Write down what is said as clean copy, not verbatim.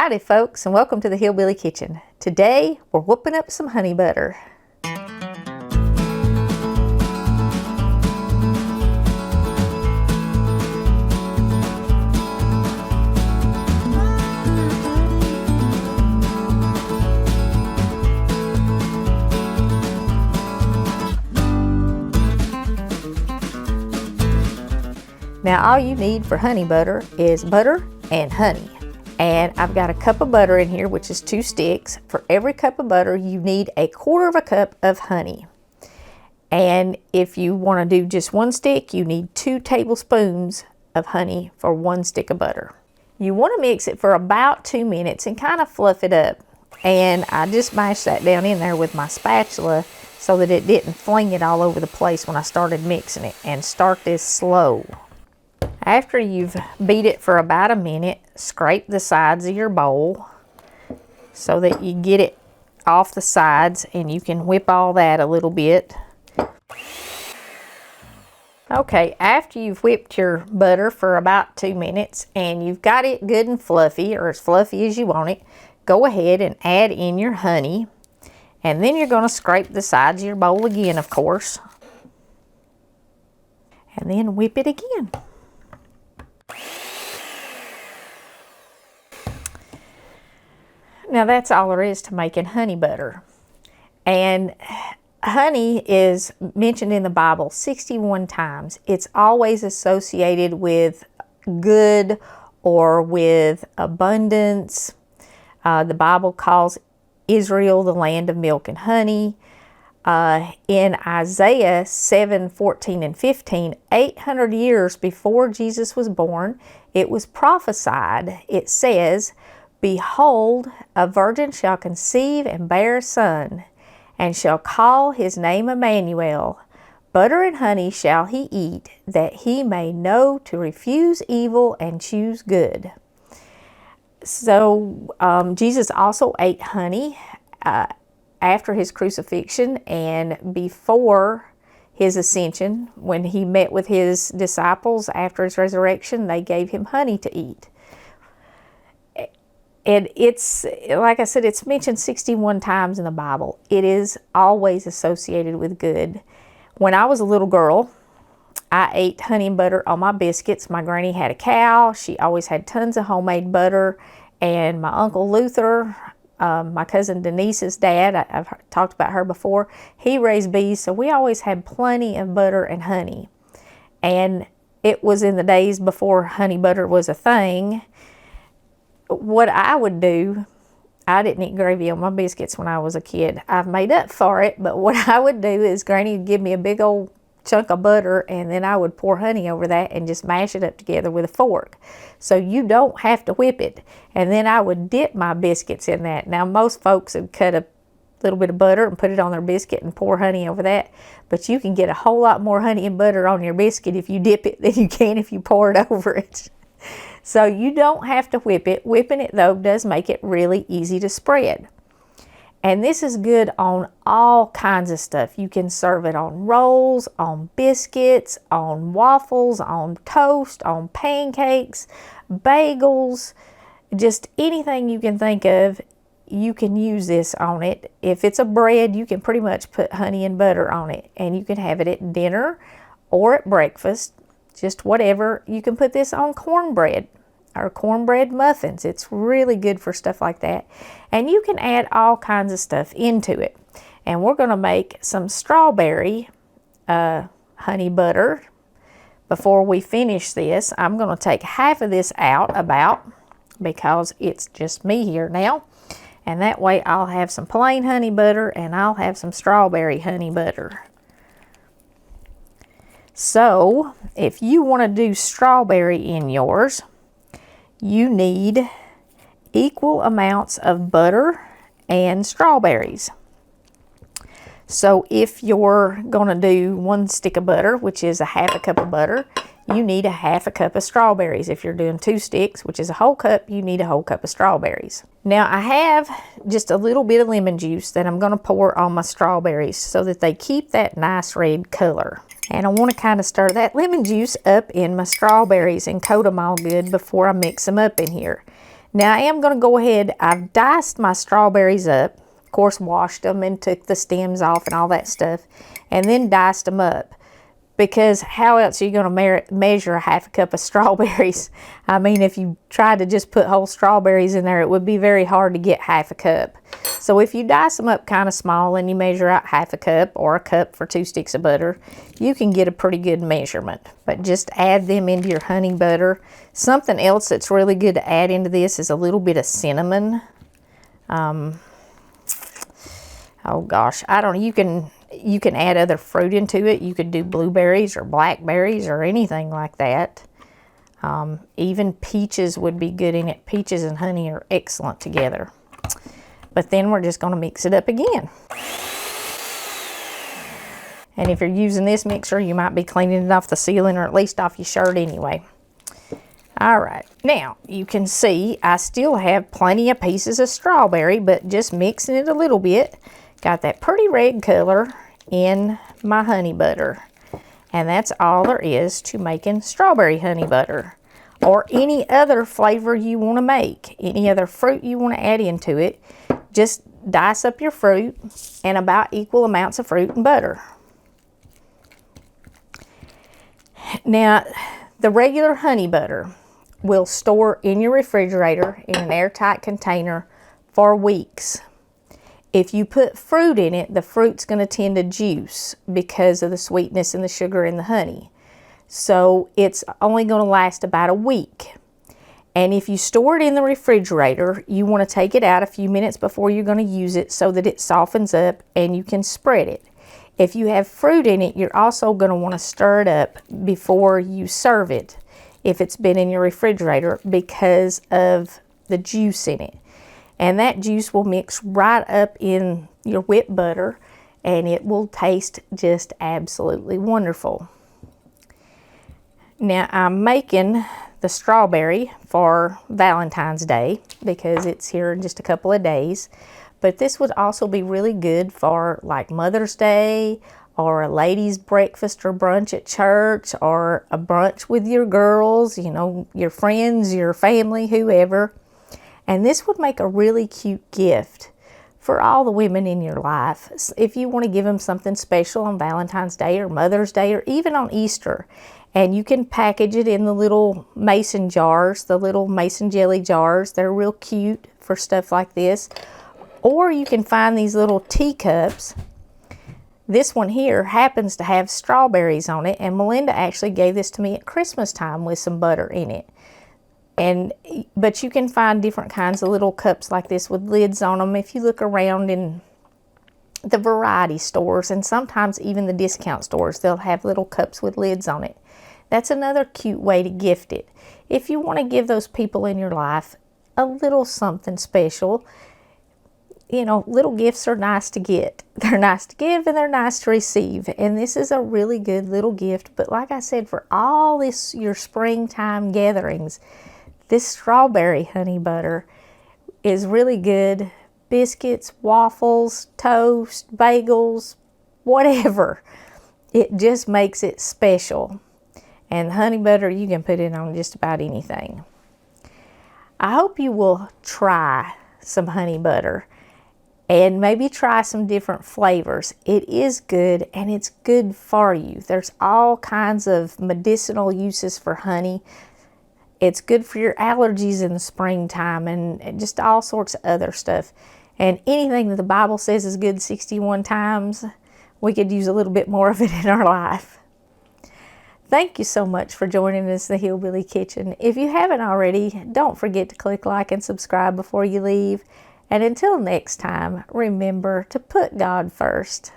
Howdy folks, and welcome to the Hillbilly Kitchen. Today we're whooping up some honey butter. Now all you need for honey butter is butter and honey. And I've got a cup of butter in here, which is 2 sticks. For every cup of butter, you need 1/4 cup of honey. And if you want to do just 1 stick, you need 2 tablespoons of honey for 1 stick of butter. You want to mix it for about 2 minutes and kind of fluff it up. And I just mashed that down in there with my spatula so that it didn't fling it all over the place when I started mixing it. And start this slow. After you've beat it for about a minute, scrape the sides of your bowl so that you get it off the sides, and you can whip all that a little bit. Okay, after you've whipped your butter for about 2 minutes and you've got it good and fluffy, or as fluffy as you want it, go ahead and add in your honey. And then you're going to scrape the sides of your bowl again, of course. And then whip it again. Now that's all there is to making honey butter. And honey is mentioned in the Bible 61 times. It's always associated with good or with abundance. The Bible calls Israel the land of milk and honey. In Isaiah 7:14 and 15, 800 years before Jesus was born, it was prophesied. It says, "Behold, a virgin shall conceive and bear a son, and shall call his name Immanuel. Butter and honey shall he eat, that he may know to refuse evil and choose good." So Jesus also ate honey after his crucifixion and before his ascension. When he met with his disciples after his resurrection, they gave him honey to eat. And it's, like I said, it's mentioned 61 times in the Bible. It is always associated with good. When I was a little girl, I ate honey and butter on my biscuits. My granny had a cow. She always had tons of homemade butter. And my Uncle Luther, my cousin Denise's dad, I've talked about her before, he raised bees, so we always had plenty of butter and honey. And it was in the days before honey butter was a thing. What I would do, I didn't eat gravy on my biscuits when I was a kid. I've made up for it, but what I would do is Granny would give me a big old chunk of butter, and then I would pour honey over that and just mash it up together with a fork. So you don't have to whip it. And then I would dip my biscuits in that. Now most folks would cut a little bit of butter and put it on their biscuit and pour honey over that. But you can get a whole lot more honey and butter on your biscuit if you dip it than you can if you pour it over it. So you don't have to whip it. Whipping it, though, does make it really easy to spread. And this is good on all kinds of stuff. You can serve it on rolls, on biscuits, on waffles, on toast, on pancakes, bagels, just anything you can think of, you can use this on it. If it's a bread, you can pretty much put honey and butter on it. And you can have it at dinner or at breakfast, just whatever. You can put this on cornbread or cornbread muffins. It's really good for stuff like that. And you can add all kinds of stuff into it. And we're going to make some strawberry honey butter. Before we finish this, I'm going to take half of this out because it's just me here now. And that way I'll have some plain honey butter and I'll have some strawberry honey butter. So if you want to do strawberry in yours, you need equal amounts of butter and strawberries. So if you're going to do 1 stick of butter, which is a 1/2 cup of butter, you need a 1/2 cup of strawberries. If you're doing 2 sticks, which is a whole cup, you need a whole cup of strawberries. Now I have just a little bit of lemon juice that I'm going to pour on my strawberries so that they keep that nice red color. And I want to kind of stir that lemon juice up in my strawberries and coat them all good before I mix them up in here. Now I am going to go ahead, I've diced my strawberries up, of course washed them and took the stems off and all that stuff, and then diced them up. Because how else are you going to measure a half a cup of strawberries? I mean, if you tried to just put whole strawberries in there, it would be very hard to get half a cup. So if you dice them up kind of small and you measure out half a cup or a cup for 2 sticks of butter, you can get a pretty good measurement. But just add them into your honey butter. Something else that's really good to add into this is a little bit of cinnamon. Oh gosh, I don't know, you can add other fruit into it. You could do blueberries or blackberries or anything like that. Even peaches would be good in it. Peaches and honey are excellent together. But then we're just going to mix it up again. And if you're using this mixer, you might be cleaning it off the ceiling or at least off your shirt anyway. All right, now you can see I still have plenty of pieces of strawberry, but just mixing it a little bit. Got that pretty red color in my honey butter. And that's all there is to making strawberry honey butter. Or any other flavor you want to make. Any other fruit you want to add into it. Just dice up your fruit and about equal amounts of fruit and butter. Now, the regular honey butter will store in your refrigerator in an airtight container for weeks. If you put fruit in it, the fruit's going to tend to juice because of the sweetness and the sugar in the honey. So it's only going to last about a week. And if you store it in the refrigerator, you want to take it out a few minutes before you're going to use it so that it softens up and you can spread it. If you have fruit in it, you're also going to want to stir it up before you serve it if it's been in your refrigerator because of the juice in it. And that juice will mix right up in your whipped butter and it will taste just absolutely wonderful. Now I'm making the strawberry for Valentine's Day because it's here in just a couple of days. But this would also be really good for like Mother's Day or a ladies' breakfast or brunch at church or a brunch with your girls, you know, your friends, your family, whoever. And this would make a really cute gift for all the women in your life. If you want to give them something special on Valentine's Day or Mother's Day or even on Easter. And you can package it in the little mason jars, the little mason jelly jars. They're real cute for stuff like this. Or you can find these little teacups. This one here happens to have strawberries on it. And Melinda actually gave this to me at Christmas time with some butter in it. But you can find different kinds of little cups like this with lids on them if you look around in the variety stores and sometimes even the discount stores. They'll have little cups with lids on it. That's another cute way to gift it. If you want to give those people in your life a little something special, you know, little gifts are nice to get. They're nice to give and they're nice to receive. And this is a really good little gift. But like I said, for all this, your springtime gatherings, this strawberry honey butter is really good. Biscuits, waffles, toast, bagels, whatever. It just makes it special. And honey butter, you can put it on just about anything. I hope you will try some honey butter and maybe try some different flavors. It is good and it's good for you. There's all kinds of medicinal uses for honey. It's good for your allergies in the springtime and just all sorts of other stuff. And anything that the Bible says is good 61 times, we could use a little bit more of it in our life. Thank you so much for joining us in the Hillbilly Kitchen. If you haven't already, don't forget to click like and subscribe before you leave. And until next time, remember to put God first.